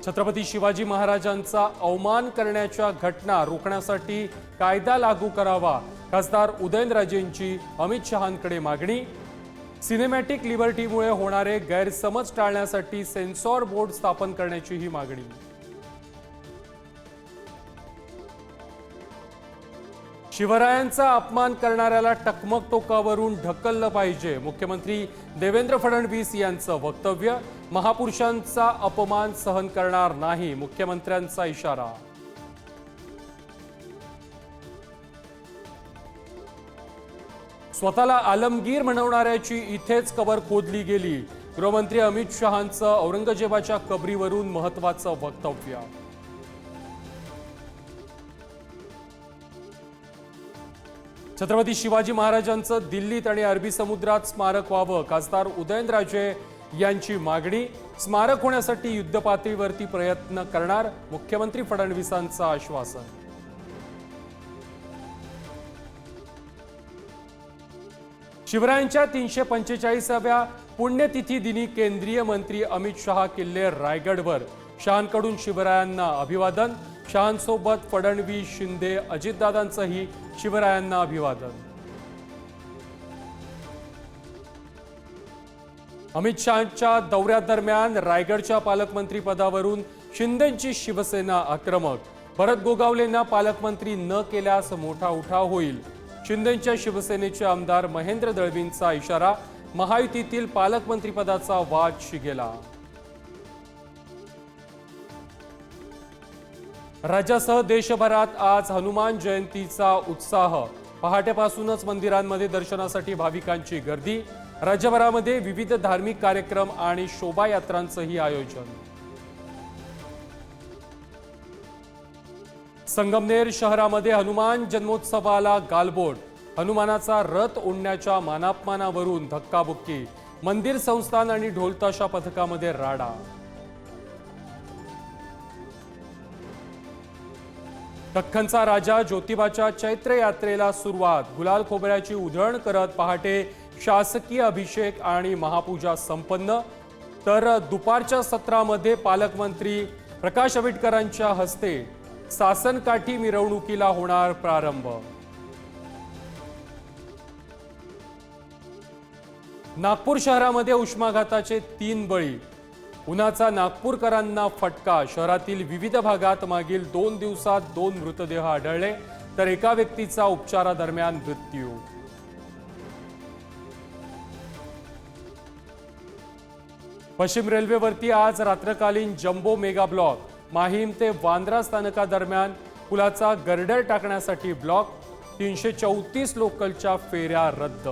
छत्रपती शिवाजी महाराजांचा अवमान करण्याच्या घटना रोखण्यासाठी कायदा लागू करावा, खासदार उदयनराजेंची अमित शहांकडे मागणी। सिनेमॅटिक लिबर्टीमुळे होणारे गैरसमज टाळण्यासाठी सेन्सॉर बोर्ड स्थापन करण्याची ही मागणी। शिवरायांचा अपमान करणाऱ्याला टकमक टोकावरून ढकललं पाहिजे, मुख्यमंत्री देवेंद्र फडणवीस यांचं वक्तव्य। महापुरुषांचा अपमान सहन करणार नाही, मुख्यमंत्र्यांचा इशारा। स्वतःला आलमगीर म्हणवणाऱ्याची इथेच कबर खोदली गेली, गृहमंत्री अमित शहांचं औरंगजेबाच्या कबरीवरून महत्त्वाचं वक्तव्य। छत्रपती शिवाजी महाराजांचं दिल्लीत आणि अरबी समुद्रात स्मारक व्हावं, खासदार उदयनराजे यांची मागणी। स्मारक होण्यासाठी युद्धपातळीवरती प्रयत्न करणार, मुख्यमंत्री फडणवीसांचं आश्वासन। शिवरायांच्या 345व्या पुण्यतिथी दिनी केंद्रीय मंत्री अमित शहा किल्ले रायगडवर, शहांकडून शिवरायांना अभिवादन। शहांसोबत फडणवीस, शिंदे, अजितदादांचंही शिवरायांना अभिवादन। अमित शहांच्या दौऱ्यादरम्यान रायगडच्या पालकमंत्री पदावरून शिंदेंची शिवसेना आक्रमक, भरत गोगावलेंना पालकमंत्री न केल्यास मोठा उठाव होईल। शिंदेंच्या शिवसेनेचे आमदार महेंद्र दळवींचा इशारा, महायुतीतील पालकमंत्रीपदाचा वाद शिगेला। राज्यासह देशभरात आज हनुमान जयंतीचा उत्साह, पहाटेपासूनच मंदिरांमध्ये दर्शनासाठी भाविकांची गर्दी। राज्यभरामध्ये विविध धार्मिक कार्यक्रम आणि शोभायात्रांचंही आयोजन। संगमनेर शहरामध्ये हनुमान जन्मोत्सवाला गालबोट, हनुमानाचा रथ ओढण्याच्या मानापमानावरून धक्काबुक्की, मंदिर संस्थान आणि ढोलताशा पथकामध्ये राडा। दख्खनचा राजा ज्योतिबाच्या चैत्र यात्रेला सुरुवात, गुलाल खोबऱ्याची उधळण करत पहाटे शासकीय अभिषेक आणि महापूजा संपन्न। तर दुपारच्या सत्रामध्ये पालकमंत्री प्रकाश आंबेडकरांच्या हस्ते सासनकाठी मिरवणुकीला होणार प्रारंभ। नागपूर शहरामध्ये उष्माघाताचे 3 बळी, उन्हाचा नागपूरकरांना फटका। शहरातील विविध भागात मागील 2 दिवसात 2 मृतदेह आढळले, तर एका व्यक्तीचा उपचारादरम्यान मृत्यू। पश्चिम रेल्वेवरती आज रात्रकालीन जम्बो मेगा ब्लॉक, माहीम ते वांद्रा स्थानकादरम्यान पुलाचा गर्डर टाकण्यासाठी ब्लॉक, 334 लोकलच्या फेऱ्या रद्द।